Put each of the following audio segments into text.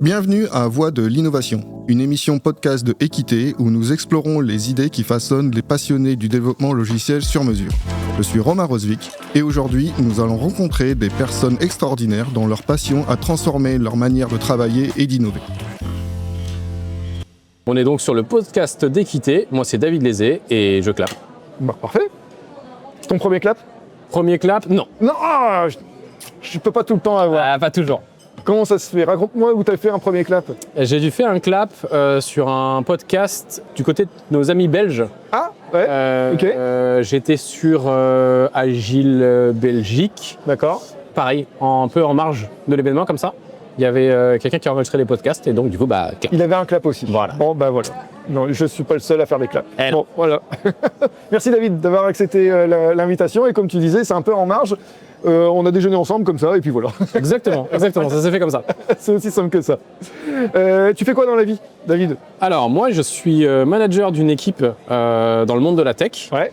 Bienvenue à Voix de l'innovation, une émission podcast de Équité où nous explorons les idées qui façonnent les passionnés du développement logiciel sur mesure. Je suis Romain Rosvik et aujourd'hui nous allons rencontrer des personnes extraordinaires dont leur passion a transformé leur manière de travailler et d'innover. On est donc sur le podcast d'Équité, moi c'est David Lézé et je clappe. Bah, parfait. Ton premier clap? Premier clap, non. Non, je peux pas tout le temps avoir. Ah, pas toujours. Comment ça se fait? Raconte-moi où tu as fait un premier clap. J'ai dû faire un clap sur un podcast du côté de nos amis belges. Ah, ouais, ok. J'étais sur Agile Belgique. D'accord. Pareil, un peu en marge de l'événement comme ça. Il y avait quelqu'un qui enregistrait les podcasts et donc du coup, clap. Il avait un clap aussi. Voilà. Bon, bah voilà. Non, je suis pas le seul à faire des claps. Elle. Bon, voilà. Merci David d'avoir accepté l'invitation et comme tu disais, c'est un peu en marge. On a déjeuné ensemble comme ça et puis voilà. Exactement, ça s'est fait comme ça. C'est aussi simple que ça. Tu fais quoi dans la vie, David? Alors moi, je suis manager d'une équipe dans le monde de la tech. Ouais.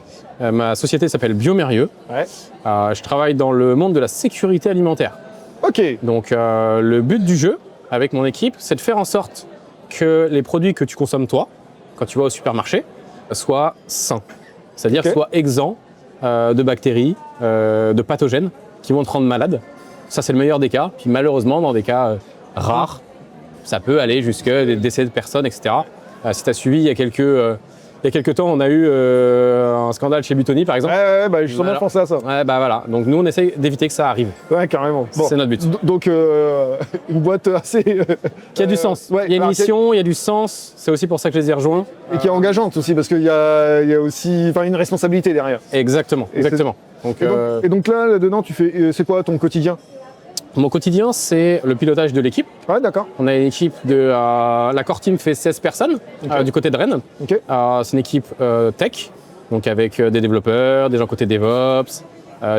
Ma société s'appelle Biomérieux. Ouais. Je travaille dans le monde de la sécurité alimentaire. Ok. Donc le but du jeu avec mon équipe, c'est de faire en sorte que les produits que tu consommes toi, quand tu vas au supermarché, soient sains. C'est-à-dire soient exempts de bactéries, de pathogènes qui vont te rendre malade. Ça, c'est le meilleur des cas. Puis malheureusement, dans des cas rares, ça peut aller jusqu'à des décès de personnes, etc. Si tu as suivi, il y a quelques temps, on a eu un scandale chez Buitoni, par exemple. Ouais, bah justement, je pensais à ça. Ouais, bah voilà. Donc nous, on essaye d'éviter que ça arrive. Ouais, carrément. Bon. C'est notre but. Donc, une boîte assez... Qui a du sens. Ouais, il y a une mission, il y a du sens. C'est aussi pour ça que je les ai rejoints. Et qui est engageante aussi, parce qu'il y a aussi une responsabilité derrière. Exactement. Donc, et donc là-dedans, tu fais... c'est quoi ton quotidien? Mon quotidien, c'est le pilotage de l'équipe. Ouais, d'accord. On a une équipe de... la core team fait 16 personnes du côté de Rennes. Ok. C'est une équipe tech, donc avec des développeurs, des gens côté DevOps,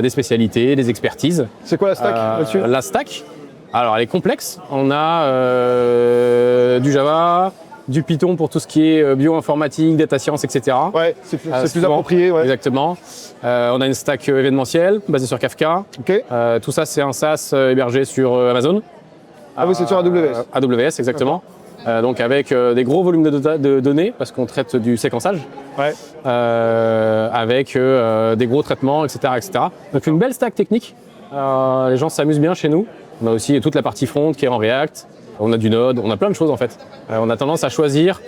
des spécialités, des expertises. C'est quoi la stack là-dessus? La stack, alors elle est complexe. On a du Java, du Python pour tout ce qui est bioinformatique, data science, etc. Ouais, c'est plus approprié. Ouais. Exactement. On a une stack événementielle basée sur Kafka. Ok. Tout ça, c'est un SaaS hébergé sur Amazon. Ah oui, c'est sur AWS. AWS, exactement. Donc avec des gros volumes de données, parce qu'on traite du séquençage. Ouais. Avec des gros traitements, etc., etc. Donc une belle stack technique. Les gens s'amusent bien chez nous. On a aussi toute la partie front qui est en React. On a du Node, on a plein de choses en fait. On a tendance à choisir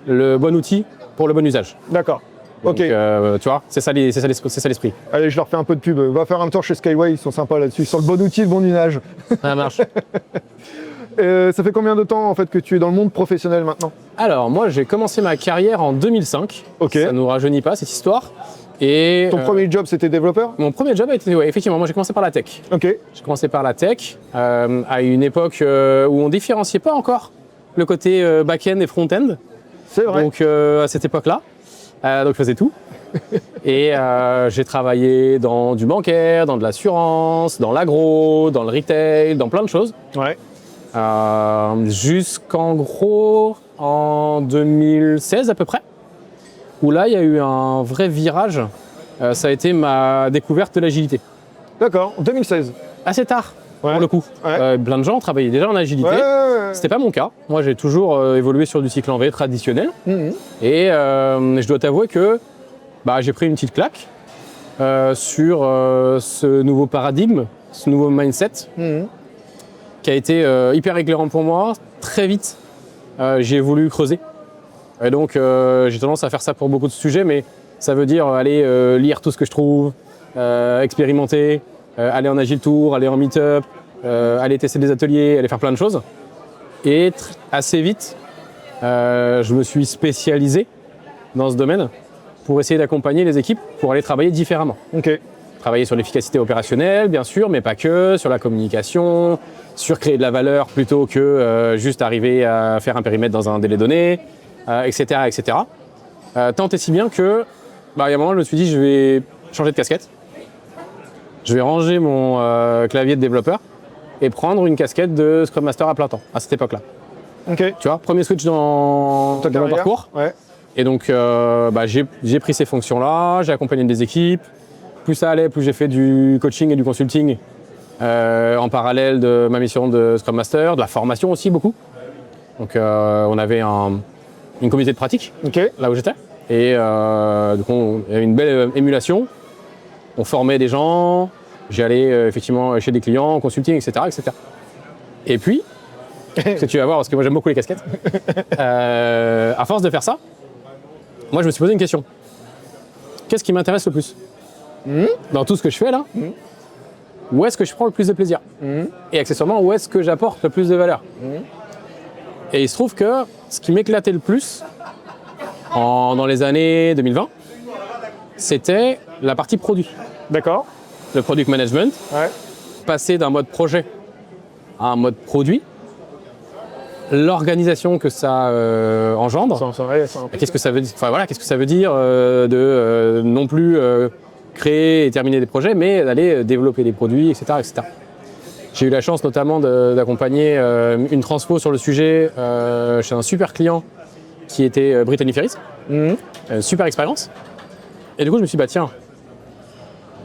le bon outil pour le bon usage. D'accord. Donc, Ok. tu vois, c'est ça l'esprit. Allez, je leur fais un peu de pub. Va faire un tour chez Skyway, ils sont sympas là-dessus. Sur le bon outil, le bon usage. Ça marche. Ça fait combien de temps en fait que tu es dans le monde professionnel maintenant? Alors, moi, j'ai commencé ma carrière en 2005. Ok. Ça ne nous rajeunit pas, cette histoire. Et Ton premier job, c'était développeur? mon premier job a été, ouais, effectivement, moi j'ai commencé par la tech. Ok. J'ai commencé par la tech, à une époque où on différenciait pas encore le côté back-end et front-end. C'est vrai. Donc à cette époque-là, donc je faisais tout. Et j'ai travaillé dans du bancaire, dans de l'assurance, dans l'agro, dans le retail, dans plein de choses. Ouais. Jusqu'en gros en 2016 à peu près, où là il y a eu un vrai virage. Ça a été ma découverte de l'agilité. D'accord. En 2016. Assez tard, Ouais. pour le coup. Ouais. Plein de gens travaillaient déjà en agilité. Ouais. C'était pas mon cas. Moi, j'ai toujours évolué sur du cycle en V traditionnel. Mhm. Et je dois t'avouer que j'ai pris une petite claque sur ce nouveau paradigme, ce nouveau mindset Mhm. qui a été hyper éclairant pour moi. Très vite, j'ai voulu creuser. Et donc, j'ai tendance à faire ça pour beaucoup de sujets, mais ça veut dire aller lire tout ce que je trouve, expérimenter, aller en Agile Tour, aller en Meetup, aller tester des ateliers, aller faire plein de choses. Et assez vite, je me suis spécialisé dans ce domaine pour essayer d'accompagner les équipes pour aller travailler différemment. Ok. Travailler sur l'efficacité opérationnelle, bien sûr, mais pas que, sur la communication, sur créer de la valeur plutôt que juste arriver à faire un périmètre dans un délai donné, etc., etc. Tant et si bien que, il y a un moment, je me suis dit, je vais changer de casquette. Je vais ranger mon clavier de développeur et prendre une casquette de Scrum Master à plein temps, à cette époque-là. Ok. Tu vois, premier switch dans mon parcours. Ouais. Et donc, j'ai pris ces fonctions-là, j'ai accompagné des équipes. Plus ça allait, plus j'ai fait du coaching et du consulting en parallèle de ma mission de Scrum Master, de la formation aussi beaucoup. Donc on avait une communauté de pratique Ok. là où j'étais. Et donc il y avait une belle émulation. On formait des gens, j'allais effectivement chez des clients, en consulting, etc. etc. Et puis, ce que tu vas voir, parce que moi j'aime beaucoup les casquettes, à force de faire ça, moi je me suis posé une question. Qu'est-ce qui m'intéresse le plus dans tout ce que je fais là? Où est-ce que je prends le plus de plaisir? Et accessoirement, où est-ce que j'apporte le plus de valeur? Et il se trouve que ce qui m'éclatait le plus dans les années 2020, c'était la partie produit. D'accord. Le product management, Ouais. passer d'un mode projet à un mode produit, l'organisation que ça engendre. Qu'est-ce que ça veut dire, enfin, voilà, qu'est-ce que ça veut dire de non plus créer et terminer des projets, mais d'aller développer des produits, etc. etc. J'ai eu la chance notamment d'accompagner une transfo sur le sujet chez un super client qui était Brittany Ferries. Super expérience. Et du coup, je me suis dit, bah tiens,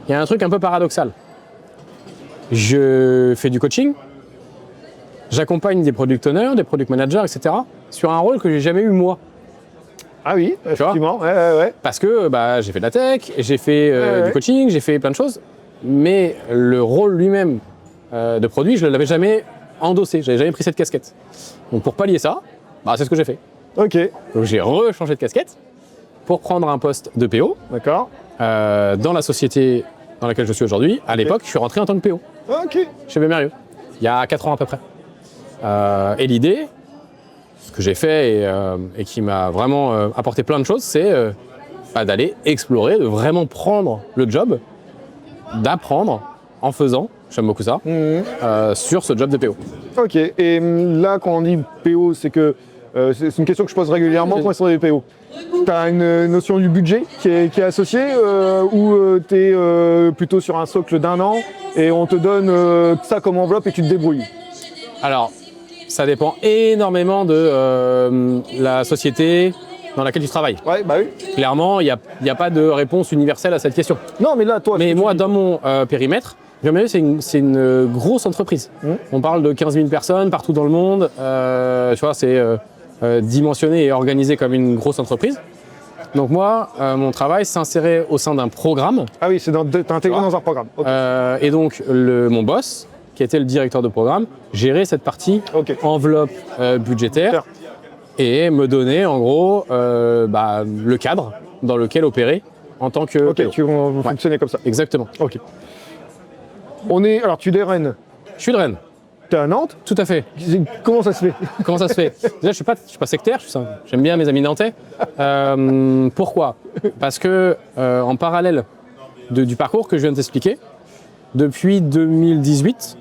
il y a un truc un peu paradoxal. Je fais du coaching, j'accompagne des product owners, des product managers, etc. sur un rôle que j'ai jamais eu moi. Ah oui, effectivement. Ouais. Parce que bah, j'ai fait de la tech, j'ai fait du coaching, j'ai fait plein de choses, mais le rôle lui-même de produit, je ne l'avais jamais endossé, j'avais jamais pris cette casquette. Donc pour pallier ça, bah, c'est ce que j'ai fait. Ok. Donc j'ai rechangé de casquette pour prendre un poste de PO D'accord. dans la société dans laquelle je suis aujourd'hui. À l'époque, je suis rentré en tant que PO Ok. chez Bemerieux, il y a 4 ans à peu près. Et l'idée, ce que j'ai fait et qui m'a vraiment apporté plein de choses, c'est d'aller explorer, de vraiment prendre le job, d'apprendre en faisant, j'aime beaucoup ça, sur ce job de PO. Ok. Et là, quand on dit PO, c'est que c'est une question que je pose régulièrement quand on est PO. Tu as une notion du budget qui est associée ou tu es plutôt sur un socle d'1 an et on te donne ça comme enveloppe et tu te débrouilles? Alors, ça dépend énormément de la société dans laquelle tu travailles. Ouais, bah oui. Clairement, il n'y a pas de réponse universelle à cette question. Non, mais là, toi... Mais moi, dans mon périmètre, Bemerieux, c'est une grosse entreprise. On parle de 15 000 personnes partout dans le monde. Tu vois, c'est dimensionné et organisé comme une grosse entreprise. Donc moi, mon travail, c'est s'insérer au sein d'un programme. Ah oui, t'es intégré dans un programme. Okay. Et donc, mon boss, qui était le directeur de programme, gérait cette partie enveloppe budgétaire et me donnait en gros le cadre dans lequel opérer en tant que PO. Vous fonctionnez comme ça. Exactement. Ok. Alors, tu es de Rennes. Je suis de Rennes. T'es à Nantes? Tout à fait. Comment ça se fait? Comment ça se fait? Déjà, je suis pas sectaire, j'aime bien mes amis nantais. Pourquoi? Parce que en parallèle du parcours que je viens de t'expliquer, depuis 2018,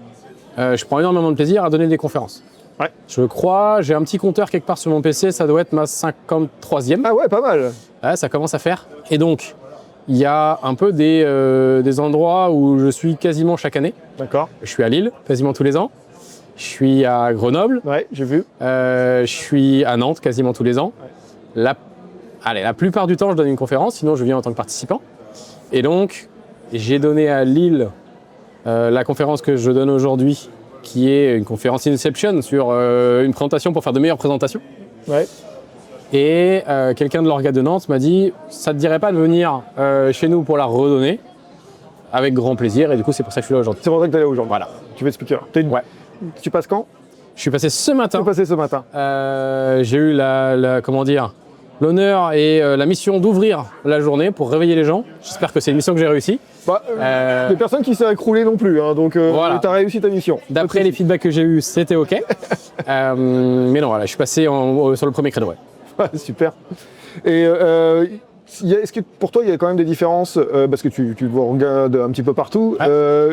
je prends énormément de plaisir à donner des conférences. Ouais. Je crois, j'ai un petit compteur quelque part sur mon PC, ça doit être ma 53e. Ah ouais, pas mal. Ouais, ça commence à faire. Et donc, il y a un peu des endroits où je suis quasiment chaque année. D'accord. Je suis à Lille, quasiment tous les ans. Je suis à Grenoble. Ouais, j'ai vu. Je suis à Nantes, quasiment tous les ans. Ouais. La plupart du temps, je donne une conférence, sinon je viens en tant que participant. Et donc, j'ai donné à Lille la conférence que je donne aujourd'hui, qui est une conférence Inception sur une présentation pour faire de meilleures présentations. Ouais. Et quelqu'un de l'orga de Nantes m'a dit « ça te dirait pas de venir chez nous pour la redonner ?» Avec grand plaisir, et du coup c'est pour ça que je suis là aujourd'hui. C'est pour ça que tu es là aujourd'hui. Voilà. Tu veux expliquer? Ouais. Tu passes quand? Je suis passé ce matin. Tu es passé ce matin. J'ai eu l'honneur et la mission d'ouvrir la journée pour réveiller les gens. J'espère que c'est une mission que j'ai réussi. Les personnes qui s'est écroulées non plus, hein, donc voilà. Tu as réussi ta mission. D'après les feedbacks que j'ai eus, c'était OK. Mais non, voilà, je suis passé sur le premier créneau. Ouais. Super. Et est-ce que pour toi, il y a quand même des différences, parce que tu regardes un petit peu partout,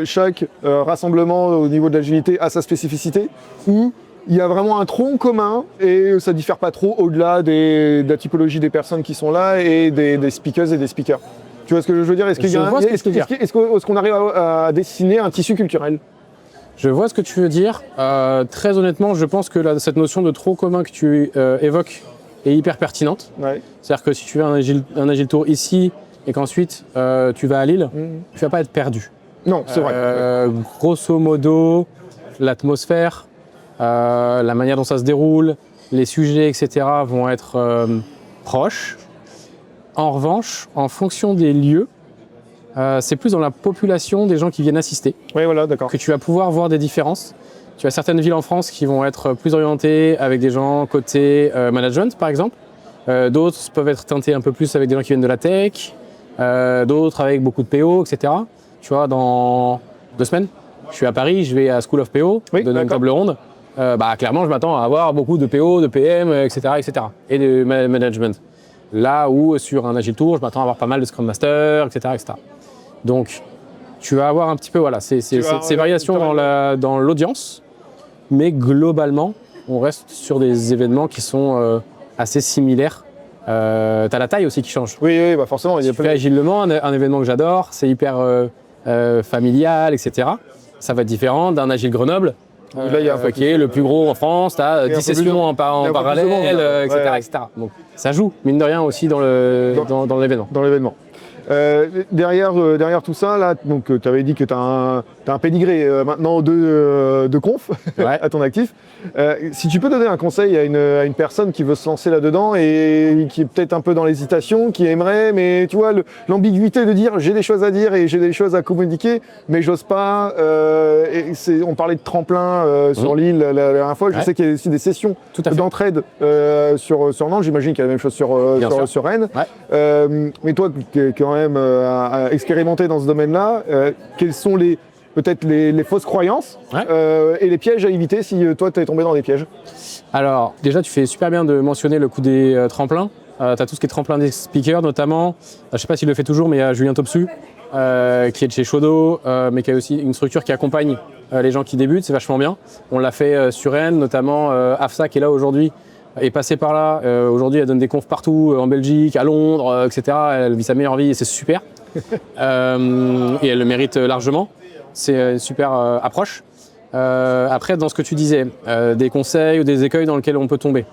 chaque rassemblement au niveau de l'agilité a sa spécificité, ou il y a vraiment un tronc commun et ça ne diffère pas trop au-delà de la typologie des personnes qui sont là et des speakers et des speakers? Tu vois ce que je veux dire? Est-ce qu'on arrive à dessiner un tissu culturel? Je vois ce que tu veux dire. Très honnêtement, je pense que cette notion de tronc commun que tu évoques est hyper pertinente. Ouais. C'est-à-dire que si tu fais un Agile Tour ici et qu'ensuite tu vas à Lille, tu vas pas être perdu. Non, c'est vrai. Grosso modo, l'atmosphère, la manière dont ça se déroule, les sujets, etc. vont être proches. En revanche, en fonction des lieux, c'est plus dans la population des gens qui viennent assister Oui, voilà, d'accord. que tu vas pouvoir voir des différences. Tu as certaines villes en France qui vont être plus orientées avec des gens côté management, par exemple. D'autres peuvent être teintées un peu plus avec des gens qui viennent de la tech. D'autres avec beaucoup de PO, etc. Tu vois, dans 2 semaines, je suis à Paris, je vais à School of PO, donner une table ronde. Clairement, je m'attends à avoir beaucoup de PO, de PM, etc., etc. et de management. Là où, sur un Agile Tour, je m'attends à avoir pas mal de Scrum Master, etc., etc. Donc, tu vas avoir un petit peu ces variations dans l'audience, mais globalement, on reste sur des événements qui sont assez similaires. T'as la taille aussi qui change. Oui, forcément. Si tu fais Agile Le Mans, un événement que j'adore, c'est hyper familial, etc. Ça va être différent d'un Agile Grenoble, qui est le plus gros en France. Tu as 10 sessions en parallèle, etc. Donc ça joue, mine de rien, aussi dans l'événement. Dans l'événement. Derrière tout ça, là, tu avais dit que tu as un pédigré maintenant de conf à ton actif. Si tu peux donner un conseil à une personne qui veut se lancer là-dedans et qui est peut-être un peu dans l'hésitation, qui aimerait, mais tu vois, l'ambiguïté de dire j'ai des choses à dire et j'ai des choses à communiquer, mais j'ose pas. On parlait de tremplin sur l'île la dernière fois. Je sais qu'il y a aussi des sessions d'entraide sur Nantes. J'imagine qu'il y a la même chose sur Rennes. Ouais. Mais toi, qui est quand même expérimenté dans ce domaine-là, quelles sont peut-être les fausses croyances et les pièges à éviter si toi tu es tombé dans des pièges? Alors déjà tu fais super bien de mentionner le coup des tremplins. Tu as tout ce qui est tremplin des speakers notamment. Je ne sais pas s'il le fait toujours, mais il y a Julien Topsu qui est de chez Shodo, mais qui a aussi une structure qui accompagne les gens qui débutent, c'est vachement bien. On l'a fait sur Rennes, notamment Afsa qui est là aujourd'hui, est passée par là. Aujourd'hui elle donne des confs partout, en Belgique, à Londres, etc. Elle vit sa meilleure vie et c'est super. Et elle le mérite largement. C'est une super approche. Après, dans ce que tu disais, des conseils ou des écueils dans lesquels on peut tomber.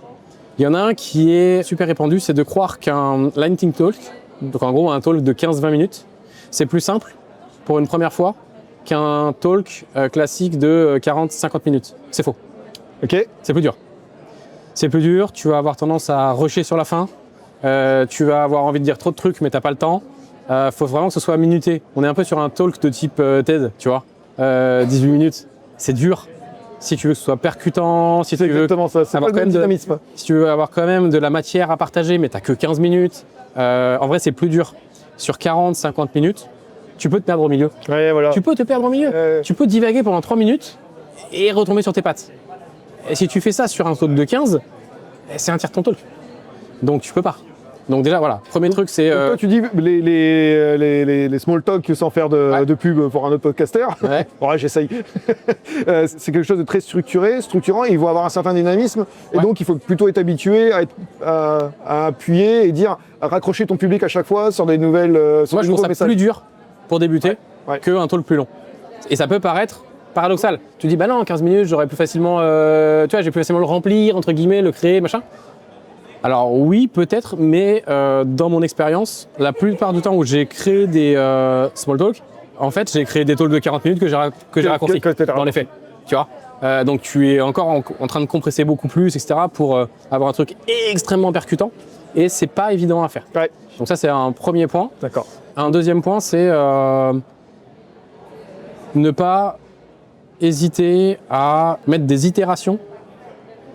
Il y en a un qui est super répandu, c'est de croire qu'un lightning talk, donc en gros un talk de 15-20 minutes, c'est plus simple pour une première fois qu'un talk classique de 40-50 minutes. C'est faux. Ok. C'est plus dur. C'est plus dur, tu vas avoir tendance à rusher sur la fin, tu vas avoir envie de dire trop de trucs mais t'as pas le temps. Faut vraiment que ce soit minuté. On est un peu sur un talk de type TED, tu vois. 18 minutes, c'est dur. Si tu veux que ce soit percutant, si tu veux exactement ça, c'est pas le même dynamisme. Si tu veux avoir quand même de la matière à partager, mais t'as que 15 minutes, en vrai c'est plus dur. Sur 40-50 minutes, tu peux te perdre au milieu. Ouais, voilà. Tu peux te perdre au milieu. Tu peux divaguer pendant 3 minutes et retomber sur tes pattes. Et si tu fais ça sur un talk de 15, c'est un tiers de ton talk. Donc tu peux pas. Donc déjà voilà, premier truc c'est... Toi tu dis les small talk sans faire de pub pour un autre podcaster. Ouais. Ouais, j'essaye. C'est quelque chose de très structurant, et il faut avoir un certain dynamisme. Et donc il faut plutôt être habitué à appuyer et à raccrocher ton public à chaque fois sur des nouvelles Moi je trouve ça plus dur pour débuter qu'un talk plus long. Et ça peut paraître paradoxal. Tu dis bah non, en 15 minutes j'aurais plus facilement, j'ai plus facilement le remplir, entre guillemets, le créer, machin. Alors oui, peut-être, mais dans mon expérience, la plupart du temps où j'ai créé des small talk, en fait, j'ai créé des talks de 40 minutes que j'ai raccourcis dans les faits. Tu vois, donc tu es encore en train de compresser beaucoup plus, etc. pour avoir un truc extrêmement percutant. Et c'est pas évident à faire. Ouais. Donc ça, c'est un premier point. D'accord. Un deuxième point, c'est ne pas hésiter à mettre des itérations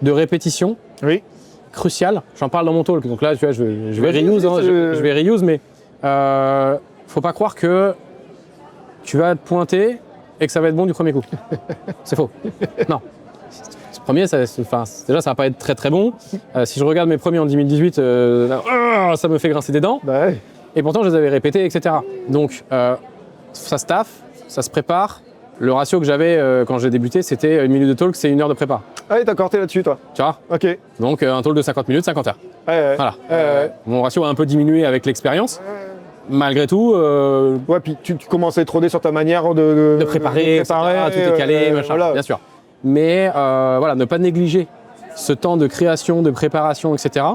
de répétition. Oui. Crucial, j'en parle dans mon talk, donc là tu vois, je vais reuse, je vais reuse, mais faut pas croire que tu vas te pointer et que ça va être bon du premier coup. C'est faux. Non. Ce premier, déjà ça va pas être très très bon. Si je regarde mes premiers en 2018, ça me fait grincer des dents. Bah ouais. Et pourtant je les avais répétés, etc. Donc ça se taffe, ça se prépare. Le ratio que j'avais quand j'ai débuté, c'était 1 minute de talk, c'est 1 heure de prépa. Ah oui, d'accord, t'es là-dessus, toi. Tu vois ? Ok. Donc un talk de 50 minutes, 50 heures. Ouais. Voilà. Mon ratio a un peu diminué avec l'expérience. Malgré tout. Ouais, puis tu commences à être rodé sur ta manière de préparer, etc., tout est calé, machin, voilà. bien sûr. Mais voilà, ne pas négliger ce temps de création, de préparation, etc.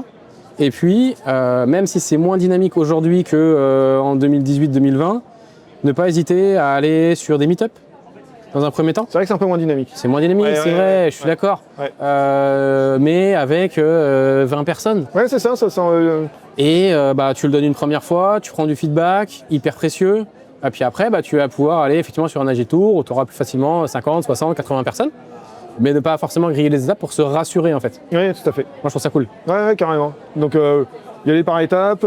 Et puis, même si c'est moins dynamique aujourd'hui qu'en 2018-2020, ne pas hésiter à aller sur des meet-up. dans un premier temps. C'est vrai que c'est un peu moins dynamique. C'est moins dynamique, c'est vrai, je suis d'accord. Ouais. Mais avec 20 personnes. Ouais, c'est ça. Et tu le donnes une première fois, tu prends du feedback, hyper précieux. Et puis après, tu vas pouvoir aller effectivement sur un AG Tour où tu auras plus facilement 50, 60, 80 personnes. Mais ne pas forcément griller les étapes pour se rassurer en fait. Oui, tout à fait. Moi je trouve ça cool. Ouais, carrément. Donc y aller par étapes,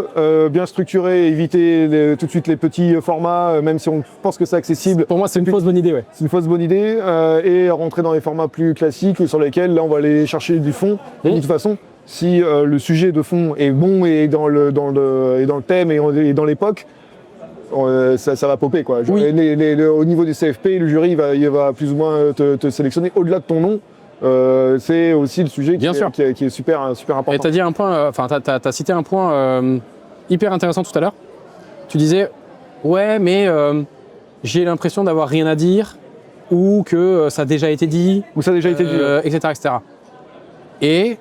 bien structurer, éviter tout de suite les petits formats, même si on pense que c'est accessible. Pour moi c'est une fausse bonne idée, ouais. C'est une fausse bonne idée, et rentrer dans les formats plus classiques sur lesquels là on va aller chercher du fond. De toute façon, si le sujet de fond est bon et dans le thème et dans l'époque, ça va popper quoi. Oui. Au niveau des CFP, le jury il va plus ou moins te sélectionner au-delà de ton nom. C'est aussi le sujet qui est super important. Et tu as dit un point, t'as cité un point hyper intéressant tout à l'heure. Tu disais, ouais, mais j'ai l'impression d'avoir rien à dire, ou que ça a déjà été dit, etc., etc. Et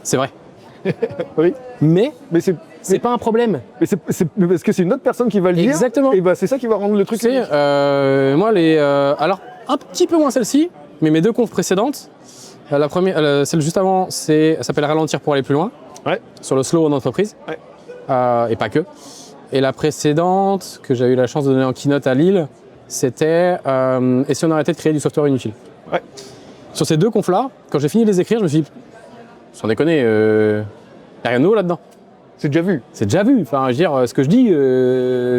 c'est vrai. Oui. Mais c'est pas un problème. Mais parce que c'est une autre personne qui va le dire. Exactement. Et c'est ça qui va rendre le truc. Moi, alors un petit peu moins celle-ci, mais mes deux confs précédentes, la première, celle juste avant, ça s'appelle Ralentir pour aller plus loin, sur le slow en entreprise, et pas que. Et la précédente, que j'ai eu la chance de donner en keynote à Lille, c'était et si on arrêtait de créer du software inutile. Ouais. Sur ces deux confs-là, quand j'ai fini de les écrire, je me suis dit, sans déconner, y a rien de nouveau là-dedans. C'est déjà vu. C'est déjà vu. Enfin, je veux dire, ce que je dis,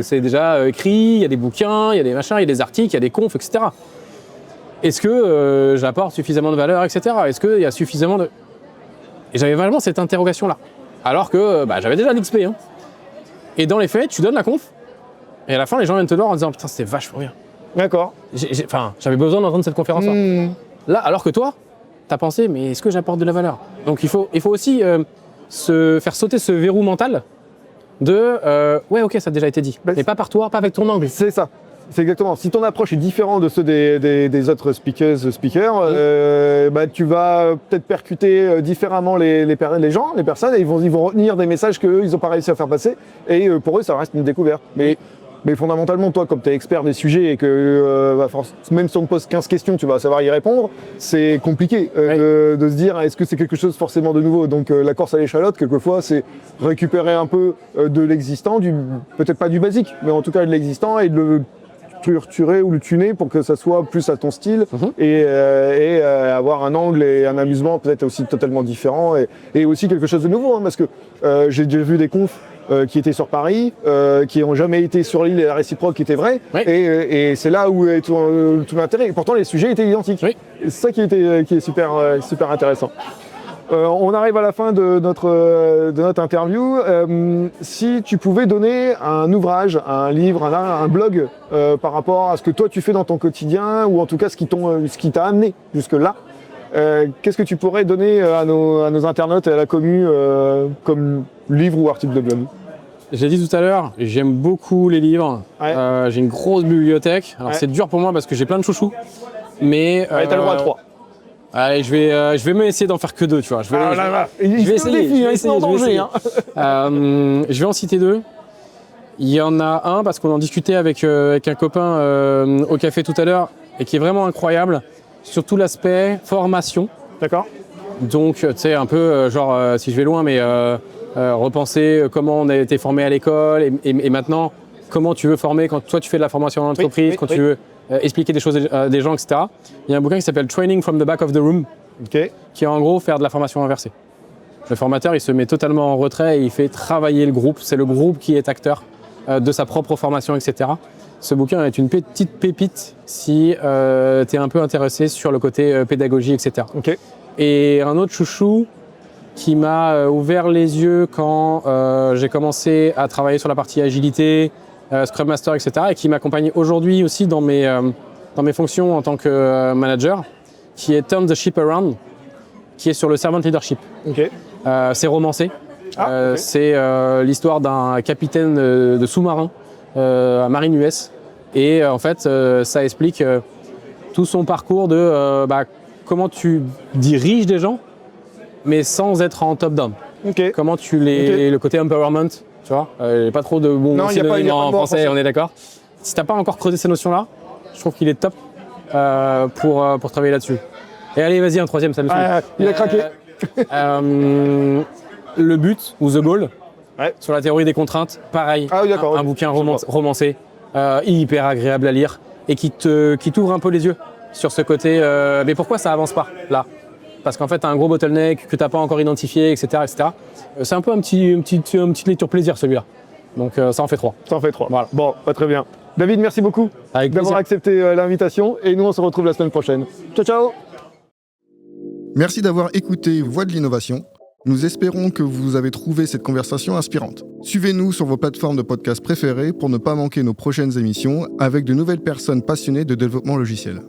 c'est déjà écrit, il y a des bouquins, il y a des machins, il y a des articles, il y a des confs, etc. Est-ce que j'apporte suffisamment de valeur, etc. Est-ce qu'il y a suffisamment de... Et j'avais vraiment cette interrogation-là. Alors que j'avais déjà l'XP. Hein. Et dans les faits, tu donnes la conf, et à la fin, les gens viennent te voir en disant « Putain, c'était vachement bien. » D'accord. J'avais besoin d'entendre cette conférence-là. Là, alors que toi, t'as pensé « Mais est-ce que j'apporte de la valeur ?» Donc il faut aussi se faire sauter ce verrou mental de ouais, ok, ça a déjà été dit. Mais pas par toi, pas avec ton angle. C'est ça. C'est exactement. Si ton approche est différente de ceux des autres speakers, tu vas peut-être percuter différemment les gens, les personnes, et ils vont retenir des messages qu'eux, ils n'ont pas réussi à faire passer. Et pour eux, ça reste une découverte. Mais fondamentalement, toi, comme tu es expert des sujets et que même si on te pose 15 questions, tu vas savoir y répondre, c'est compliqué de se dire est-ce que c'est quelque chose forcément de nouveau. Donc la course à l'échalote, quelquefois, c'est récupérer un peu de l'existant, peut-être pas du basique, mais en tout cas de l'existant, et de le structurer ou le tuner pour que ça soit plus à ton style et avoir un angle et un amusement peut-être aussi totalement différent et aussi quelque chose de nouveau, parce que j'ai déjà vu des confs qui étaient sur Paris, qui n'ont jamais été sur l'île, et la réciproque était vraie, et c'est là où est tout l'intérêt. Et pourtant les sujets étaient identiques. C'est ça qui est super intéressant. On arrive à la fin de notre interview. Si tu pouvais donner un ouvrage, un livre, un blog par rapport à ce que toi tu fais dans ton quotidien, ou en tout cas ce qui t'a amené jusque-là, qu'est-ce que tu pourrais donner à nos internautes et à la commu comme livre ou article de blog? J'ai dit tout à l'heure, j'aime beaucoup les livres. J'ai une grosse bibliothèque. Alors c'est dur pour moi parce que j'ai plein de chouchous. Mais t'as le droit à 3. Allez, je vais même essayer d'en faire que 2, tu vois. Je vais essayer. Je vais en citer 2. Il y en a un parce qu'on en discutait avec un copain au café tout à l'heure et qui est vraiment incroyable sur tout l'aspect formation. D'accord. Donc, tu sais, un peu si je vais loin, mais repenser comment on a été formé à l'école et maintenant comment tu veux former quand toi tu fais de la formation en entreprise, quand tu veux expliquer des choses à des gens, etc. Il y a un bouquin qui s'appelle Training from the Back of the Room, qui est en gros faire de la formation inversée. Le formateur, il se met totalement en retrait et il fait travailler le groupe. C'est le groupe qui est acteur de sa propre formation, etc. Ce bouquin est une petite pépite si tu es un peu intéressé sur le côté pédagogie, etc. Et un autre chouchou qui m'a ouvert les yeux quand j'ai commencé à travailler sur la partie agilité, Scrum Master, etc. et qui m'accompagne aujourd'hui aussi dans mes fonctions en tant que manager, qui est Turn the Ship Around, qui est sur le servant leadership. C'est romancé. C'est l'histoire d'un capitaine de sous-marin à Marine US. Et en fait, ça explique tout son parcours de comment tu diriges des gens, mais sans être en top-down. Comment tu le côté empowerment, tu vois. Il n'y a pas trop de bons synonymes en français, on est d'accord. Si tu n'as pas encore creusé ces notions-là, je trouve qu'il est top. pour travailler là-dessus. Et allez, vas-y, un troisième, ça me suit. Il a craqué. Le but, ou The Goal, Ouais. sur la théorie des contraintes, pareil. Ah oui, d'accord, Un ok. bouquin Je vois. romancé, hyper agréable à lire, et qui t'ouvre un peu les yeux sur ce côté. Mais pourquoi ça avance pas, là? Parce qu'en fait, tu as un gros bottleneck que tu n'as pas encore identifié, etc. etc. C'est un peu un petit lecture plaisir, celui-là. Donc ça en fait 3. Ça en fait 3. Voilà. Bon, pas très bien. David, merci beaucoup Avec d'avoir plaisir. accepté l'invitation. Et nous, on se retrouve la semaine prochaine. Ciao, ciao. Merci d'avoir écouté Voix de l'innovation. Nous espérons que vous avez trouvé cette conversation inspirante. Suivez-nous sur vos plateformes de podcast préférées pour ne pas manquer nos prochaines émissions avec de nouvelles personnes passionnées de développement logiciel.